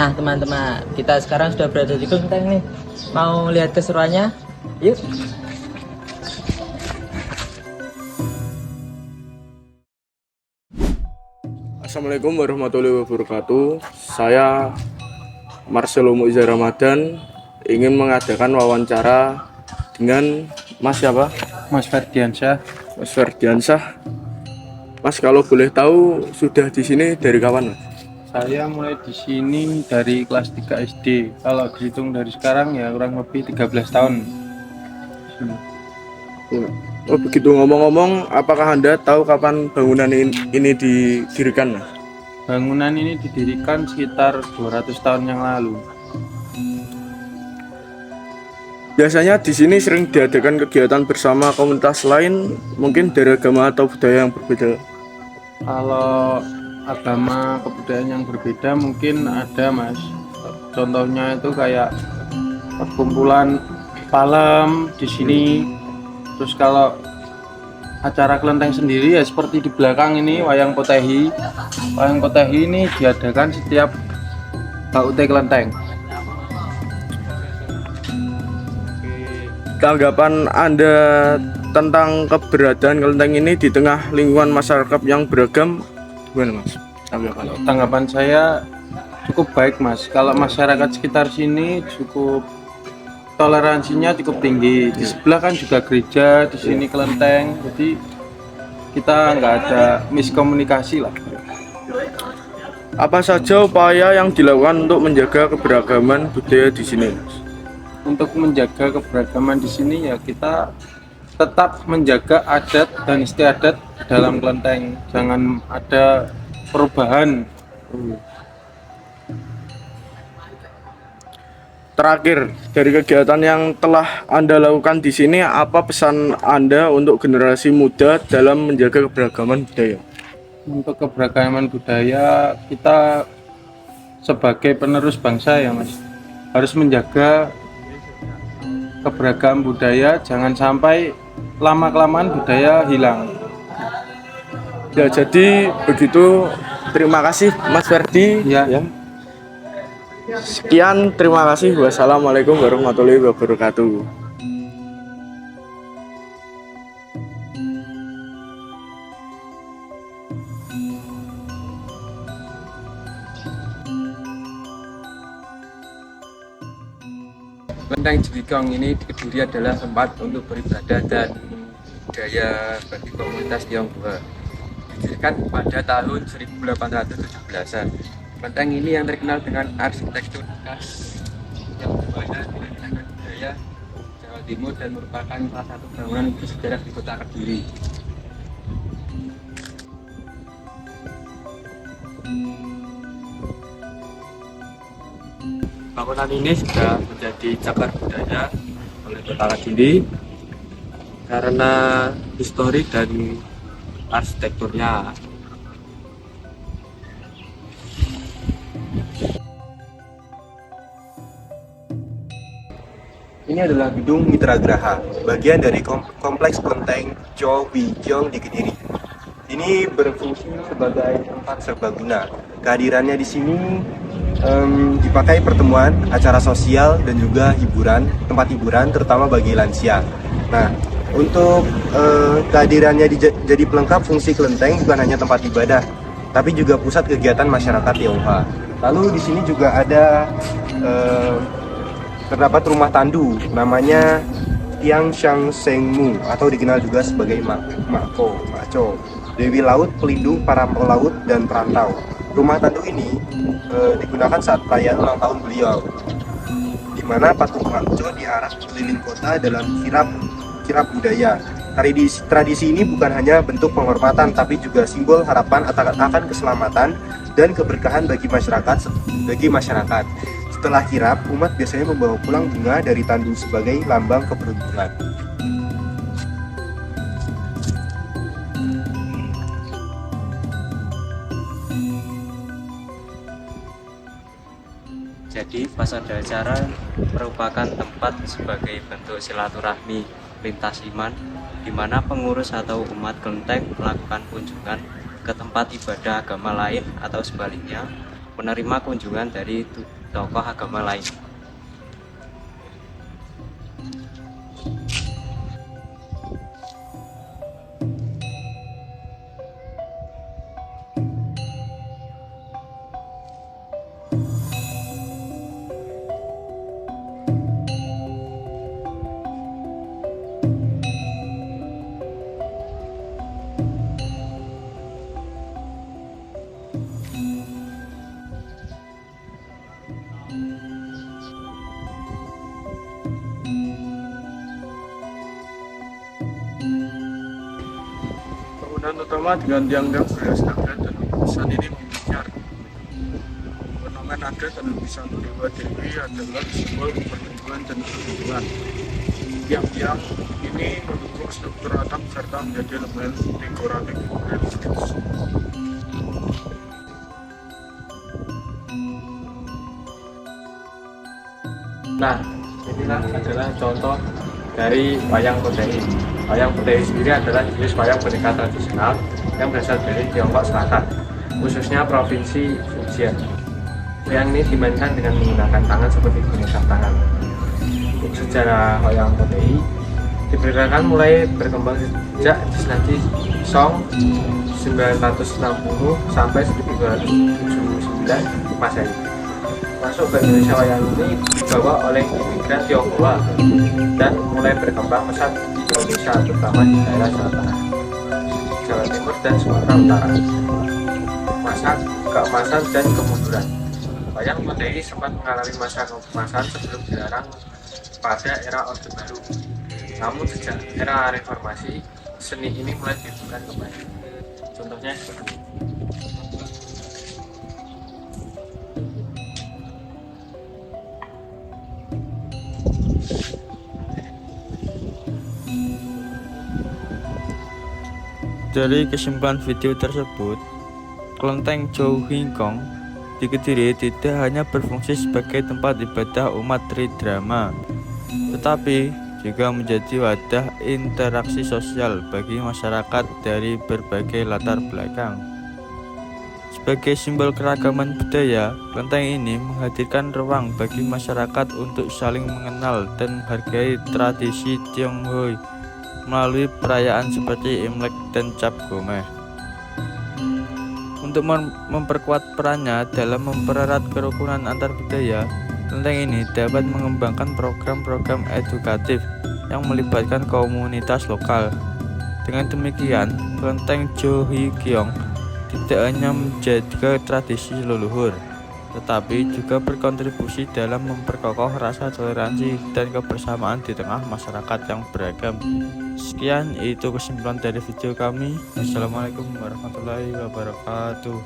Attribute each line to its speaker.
Speaker 1: Nah teman-teman, kita sekarang sudah berada di kelenteng nih. Mau lihat keseruannya? Yuk.
Speaker 2: Assalamualaikum warahmatullahi wabarakatuh. Saya Marcelo Muiza Ramadan ingin mengadakan wawancara dengan Mas siapa?
Speaker 3: Mas Ferdiansyah.
Speaker 2: Mas Ferdiansyah. Mas kalau boleh tahu sudah di sini dari kapan, Mas?
Speaker 3: Saya mulai di sini dari kelas 3 SD. Kalau dihitung dari sekarang ya kurang lebih 13 tahun.
Speaker 2: Oh begitu, ngomong-ngomong, apakah Anda tahu kapan bangunan ini didirikan, Mas?
Speaker 3: Bangunan ini didirikan sekitar 200 tahun yang lalu.
Speaker 2: Biasanya di sini sering diadakan kegiatan bersama komunitas lain, mungkin dari agama atau budaya yang berbeda.
Speaker 3: Kalau agama kebudayaan yang berbeda mungkin ada, Mas. Contohnya itu kayak perkumpulan Palem di sini. Terus kalau acara kelenteng sendiri ya seperti di belakang ini wayang potehi. Wayang potehi ini diadakan setiap HUT kelenteng.
Speaker 2: Tanggapan Anda tentang keberadaan kelenteng ini di tengah lingkungan masyarakat yang beragam, gimana, Mas?
Speaker 3: Tanggapan saya cukup baik, Mas. Kalau masyarakat sekitar sini cukup toleransinya cukup tinggi. Di sebelah kan juga gereja, di sini kelenteng. Jadi kita nggak ada miskomunikasi lah.
Speaker 2: Apa saja upaya yang dilakukan untuk menjaga keberagaman budaya di sini, Mas?
Speaker 3: Untuk menjaga keberagaman di sini ya kita tetap menjaga adat dan istiadat dalam kelenteng. Jangan ada perubahan.
Speaker 2: Terakhir, dari kegiatan yang telah Anda lakukan di sini, apa pesan Anda untuk generasi muda dalam menjaga keberagaman budaya?
Speaker 3: Untuk keberagaman budaya kita sebagai penerus bangsa ya, Mas, harus menjaga keberagaman budaya, jangan sampai lama-kelamaan budaya hilang.
Speaker 2: Ya, jadi begitu. Terima kasih, Mas Ferdi.
Speaker 3: Ya.
Speaker 2: Sekian, terima kasih. Wassalamualaikum warahmatullahi wabarakatuh.
Speaker 4: Kelenteng Ciwidey ini di Kediri adalah tempat untuk beribadah dan budaya bagi komunitas Tionghoa. Didirikan pada tahun 1817-an. Kelenteng ini yang terkenal dengan arsitektur khas yang berbeda dengan cagar budaya Jawa Timur dan merupakan salah satu bangunan bersejarah di kota Kediri. Bangunan ini sudah menjadi cagar budaya oleh Kota Kediri karena histori dan arsitekturnya.
Speaker 5: Ini adalah gedung Mitra Graha, bagian dari kompleks kelenteng Chow Wi Kiong di Kediri. Ini berfungsi sebagai tempat serbaguna. Kehadirannya di sini dipakai pertemuan, acara sosial, dan juga tempat hiburan, terutama bagi lansia. Nah, untuk kehadirannya jadi pelengkap fungsi kelenteng bukan hanya tempat ibadah, tapi juga pusat kegiatan masyarakat Tionghoa. Lalu di sini juga ada terdapat rumah tandu, namanya Tiang Shang Sengmu atau dikenal juga sebagai Makco, Dewi Laut, pelindung para pelaut dan perantau. Rumah tandu ini digunakan saat perayaan ulang tahun beliau, di mana patung Makco diarak keliling kota dalam kirap budaya. Tradisi ini bukan hanya bentuk penghormatan, tapi juga simbol harapan akan keselamatan dan keberkahan bagi masyarakat. Setelah kirap, umat biasanya membawa pulang bunga dari tandu sebagai lambang keberuntungan.
Speaker 4: Jadi fasada acara merupakan tempat sebagai bentuk silaturahmi lintas iman, di mana pengurus atau umat kelenteng melakukan kunjungan ke tempat ibadah agama lain atau sebaliknya penerima kunjungan dari tokoh agama lain.
Speaker 2: Bangunan utama dengan tiang-tiang berhias naga dan lukisan ini mengincar. Ornamen naga dan lukisan dewa dewi adalah simbol perlindungan dan perlindungan. Tiang-tiang ini mendukung struktur atap serta menjadi elemen dekoratif religius.
Speaker 4: Nah, inilah adalah contoh dari wayang potehi. Wayang potehi sendiri adalah jenis wayang boneka tradisional yang berasal dari Tiongkok Selatan, khususnya Provinsi Fujian. Wayang ini dimainkan dengan menggunakan tangan seperti boneka tangan. Untuk sejarah wayang potehi diperkirakan mulai berkembang sejak dinasti Song 960 sampai 1279 Masehi. Masuk ke Indonesia, wayang ini dibawa oleh imigran Tionghoa dan mulai berkembang pesat di Indonesia, terutama di daerah Jawa Tengah, Jawa Timur, dan Sumatera Utara. Masa keemasan dan kemunduran. Wayang potehi sempat mengalami masa keemasan sebelum dilarang pada era Orde Baru. Namun sejak era Reformasi, seni ini mulai dihidupkan kembali. Contohnya seperti ini.
Speaker 6: Dari kesimpulan video tersebut, Kelenteng Chou Hing Kong di Kediri tidak hanya berfungsi sebagai tempat ibadah umat Tridrama, tetapi juga menjadi wadah interaksi sosial bagi masyarakat dari berbagai latar belakang. Sebagai simbol keragaman budaya, kelenteng ini menghadirkan ruang bagi masyarakat untuk saling mengenal dan menghargai tradisi Tionghoa melalui perayaan seperti Imlek dan Cap Gomeh. Untuk memperkuat perannya dalam mempererat kerukunan antar budaya, kelenteng ini dapat mengembangkan program-program edukatif yang melibatkan komunitas lokal. Dengan demikian, kelenteng Chou Hing Kong tidak hanya menjaga tradisi leluhur, tetapi juga berkontribusi dalam memperkokoh rasa toleransi dan kebersamaan di tengah masyarakat yang beragam. Sekian, itu kesimpulan dari video kami. Wassalamualaikum warahmatullahi wabarakatuh.